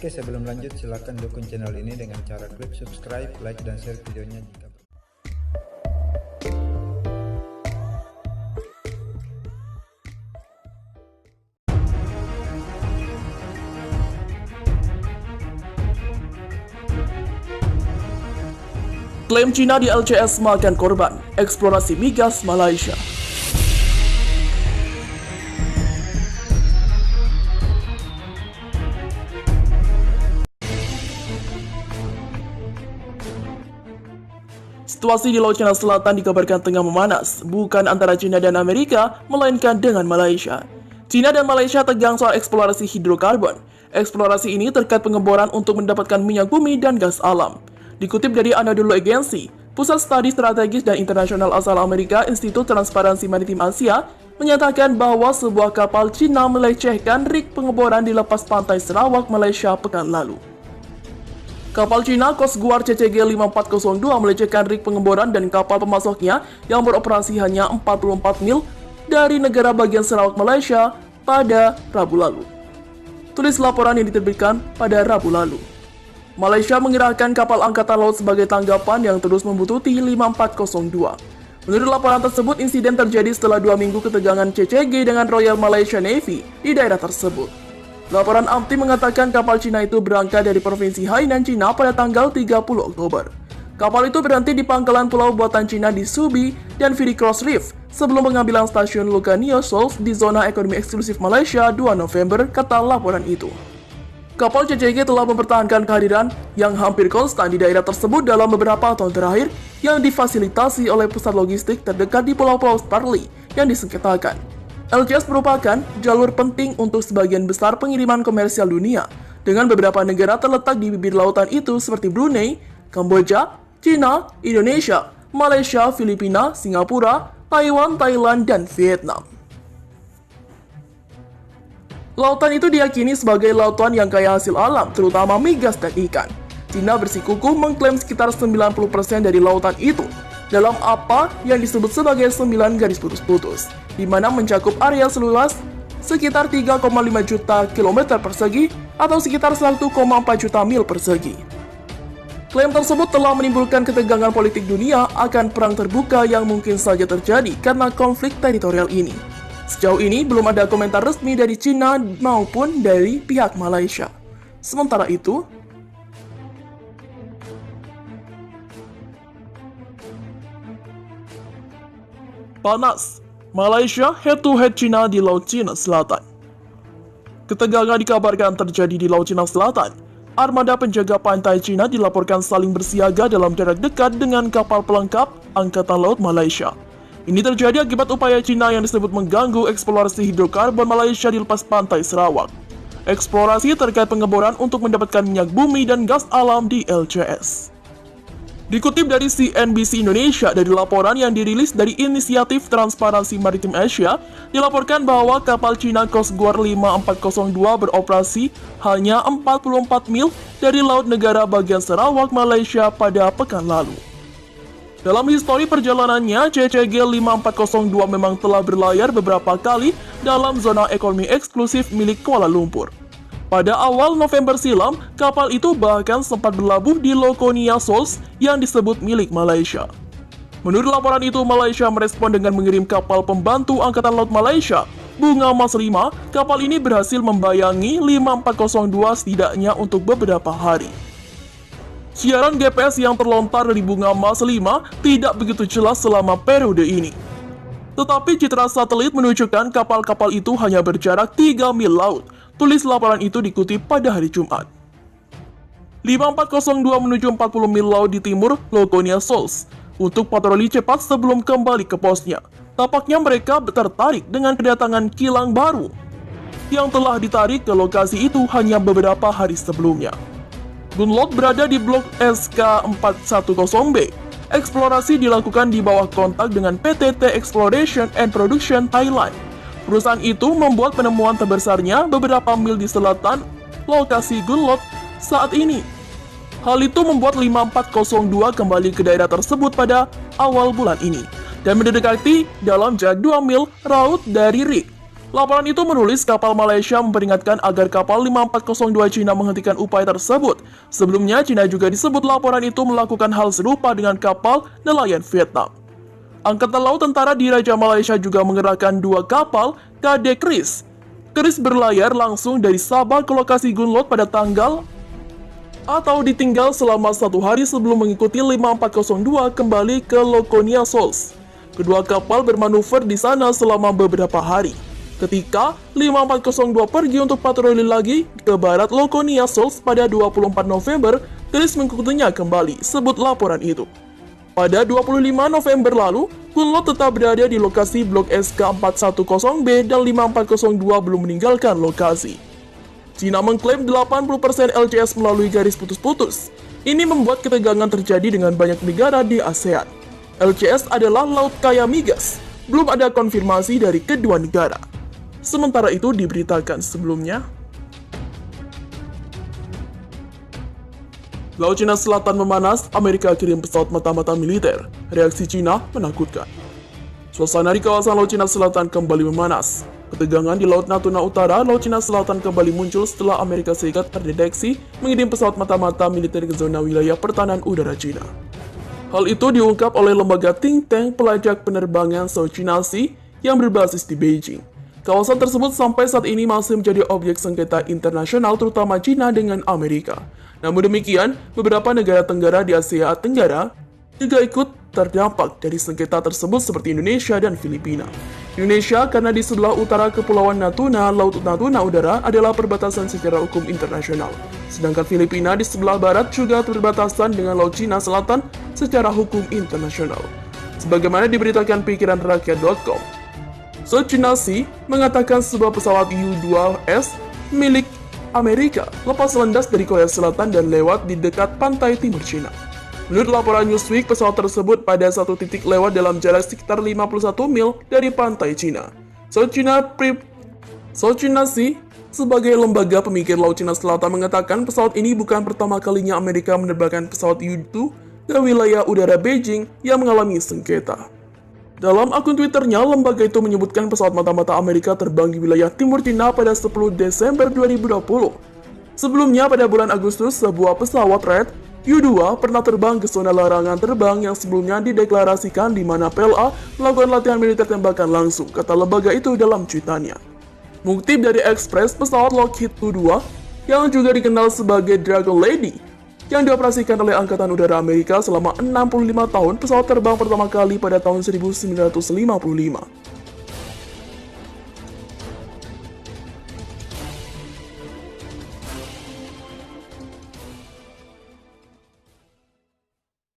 Oke, sebelum lanjut silahkan dukung channel ini dengan cara klik subscribe, like, dan share videonya jika Klaim Cina di LCS makan korban, eksplorasi migas Malaysia. Situasi di Laut Cina Selatan dikabarkan tengah memanas, bukan antara Cina dan Amerika, melainkan dengan Malaysia. Cina dan Malaysia tegang soal eksplorasi hidrokarbon. Eksplorasi ini terkait pengeboran untuk mendapatkan minyak bumi dan gas alam. Dikutip dari Anadolu Agency, Pusat Studi Strategis dan Internasional asal Amerika, Institut Transparansi Maritim Asia, menyatakan bahwa sebuah kapal Cina melecehkan rig pengeboran di lepas pantai Sarawak, Malaysia pekan lalu. Kapal Cina Coast Guard CCG 5402 melecehkan rig pengeboran dan kapal pemasoknya yang beroperasi hanya 44 mil dari negara bagian Sarawak, Malaysia pada Rabu lalu. Tulis laporan yang diterbitkan pada Rabu lalu. Malaysia mengerahkan kapal angkatan laut sebagai tanggapan yang terus membuntuti 5402. Menurut laporan tersebut, insiden terjadi setelah 2 minggu ketegangan CCG dengan Royal Malaysia Navy di daerah tersebut. Laporan AMTI mengatakan kapal Cina itu berangkat dari Provinsi Hainan, Cina pada tanggal 30 Oktober. Kapal itu berhenti di pangkalan pulau buatan Cina di Subi dan Fidi Cross Reef sebelum pengambilan stasiun Lucanio Shoals di zona ekonomi eksklusif Malaysia 2 November, kata laporan itu. Kapal CCG telah mempertahankan kehadiran yang hampir konstan di daerah tersebut dalam beberapa tahun terakhir yang difasilitasi oleh pusat logistik terdekat di Pulau-Pulau Starley yang disengketakan. LCS merupakan jalur penting untuk sebagian besar pengiriman komersial dunia, dengan beberapa negara terletak di bibir lautan itu seperti Brunei, Kamboja, Cina, Indonesia, Malaysia, Filipina, Singapura, Taiwan, Thailand, dan Vietnam. Lautan itu diyakini sebagai lautan yang kaya hasil alam, terutama migas dan ikan. Cina bersikukuh mengklaim sekitar 90% dari lautan itu dalam apa yang disebut sebagai 9 garis putus-putus, di mana mencakup area seluas sekitar 3,5 juta kilometer persegi atau sekitar 1,4 juta mil persegi. Klaim tersebut telah menimbulkan ketegangan politik dunia akan perang terbuka yang mungkin saja terjadi karena konflik teritorial ini. Sejauh ini belum ada komentar resmi dari Cina maupun dari pihak Malaysia. Sementara itu, panas, Malaysia head-to-head Cina di Laut Cina Selatan. Ketegangan dikabarkan terjadi di Laut Cina Selatan. Armada penjaga pantai Cina dilaporkan saling bersiaga dalam jarak dekat dengan kapal pelengkap Angkatan Laut Malaysia. Ini terjadi akibat upaya Cina yang disebut mengganggu eksplorasi hidrokarbon Malaysia di lepas pantai Sarawak. Eksplorasi terkait pengeboran untuk mendapatkan minyak bumi dan gas alam di LCS. Dikutip dari CNBC Indonesia dari laporan yang dirilis dari Inisiatif Transparansi Maritim Asia, dilaporkan bahwa kapal Cina Coast Guard 5402 beroperasi hanya 44 mil dari laut negara bagian Sarawak, Malaysia pada pekan lalu. Dalam histori perjalanannya, CCG 5402 memang telah berlayar beberapa kali dalam zona ekonomi eksklusif milik Kuala Lumpur. Pada awal November silam, kapal itu bahkan sempat berlabuh di Lucanio Shoals yang disebut milik Malaysia. Menurut laporan itu, Malaysia merespon dengan mengirim kapal pembantu Angkatan Laut Malaysia, Bunga Mas 5. Kapal ini berhasil membayangi 5402 setidaknya untuk beberapa hari. Siaran GPS yang terlontar dari Bunga Mas 5 tidak begitu jelas selama periode ini. Tetapi citra satelit menunjukkan kapal-kapal itu hanya berjarak 3 mil laut. Tulis laporan itu dikutip pada hari Jumat. 5402 menuju 40 mil laut di timur Lucanio Shoals untuk patroli cepat sebelum kembali ke posnya. Tampaknya mereka tertarik dengan kedatangan kilang baru yang telah ditarik ke lokasi itu hanya beberapa hari sebelumnya. Gunlot berada di blok SK410B. Eksplorasi dilakukan di bawah kontak dengan PTT Exploration and Production Thailand. Perusahaan itu membuat penemuan terbesarnya beberapa mil di selatan lokasi Gunlot saat ini. Hal itu membuat 5402 kembali ke daerah tersebut pada awal bulan ini dan mendekati dalam jarak 2 mil raut dari rig. Laporan itu menulis kapal Malaysia memperingatkan agar kapal 5402 Cina menghentikan upaya tersebut. Sebelumnya, Cina juga disebut laporan itu melakukan hal serupa dengan kapal nelayan Vietnam. Angkatan Laut Tentara Diraja Malaysia juga mengerahkan 2 kapal KD Kris. Kris berlayar langsung dari Sabah ke lokasi Gunlot pada tanggal atau ditinggal selama 1 hari sebelum mengikuti 5402 kembali ke Lakonia Shoals. Kedua kapal bermanuver di sana selama beberapa hari. Ketika 5402 pergi untuk patroli lagi ke barat Lakonia Shoals pada 24 November, Kris mengikutinya kembali, sebut laporan itu. Pada 25 November lalu, Gunlot tetap berada di lokasi blok SK410B dan 5402 belum meninggalkan lokasi. Cina mengklaim 80% LCS melalui garis putus-putus. Ini membuat ketegangan terjadi dengan banyak negara di ASEAN. LCS adalah laut kaya migas, belum ada konfirmasi dari kedua negara. Sementara itu diberitakan sebelumnya, Laut Cina Selatan memanas, Amerika kirim pesawat mata-mata militer. Reaksi Cina menakutkan. Suasana di kawasan Laut Cina Selatan kembali memanas. Ketegangan di Laut Natuna Utara, Laut Cina Selatan kembali muncul setelah Amerika Serikat terdeteksi mengirim pesawat mata-mata militer ke zona wilayah pertahanan udara Cina. Hal itu diungkap oleh lembaga think tank pelajak penerbangan South China Sea yang berbasis di Beijing. Kawasan tersebut sampai saat ini masih menjadi objek sengketa internasional terutama Cina dengan Amerika. Namun demikian, beberapa negara tenggara di Asia Tenggara juga ikut terdampak dari sengketa tersebut seperti Indonesia dan Filipina. Indonesia karena di sebelah utara Kepulauan Natuna, Laut Natuna Udara adalah perbatasan secara hukum internasional. Sedangkan Filipina di sebelah barat juga berbatasan dengan Laut Cina Selatan secara hukum internasional. Sebagaimana diberitakan pikiranrakyat.com, South China Sea mengatakan sebuah pesawat U-2S milik Amerika lepas landas dari Korea Selatan dan lewat di dekat pantai timur Cina. Menurut laporan Newsweek, pesawat tersebut pada satu titik lewat dalam jarak sekitar 51 mil dari pantai Cina. South China Sea sebagai lembaga pemikir Laut Cina Selatan mengatakan pesawat ini bukan pertama kalinya Amerika menerbangkan pesawat U-2 ke wilayah udara Beijing yang mengalami sengketa. Dalam akun Twitternya, lembaga itu menyebutkan pesawat mata-mata Amerika terbang di wilayah timur Cina pada 10 Desember 2020. Sebelumnya, pada bulan Agustus, sebuah pesawat Red U-2 pernah terbang ke zona larangan terbang yang sebelumnya dideklarasikan di mana PLA melakukan latihan militer tembakan langsung, kata lembaga itu dalam cuitannya. Mengutip dari Express, pesawat Lockheed U-2 yang juga dikenal sebagai Dragon Lady yang dioperasikan oleh Angkatan Udara Amerika selama 65 tahun, pesawat terbang pertama kali pada tahun 1955.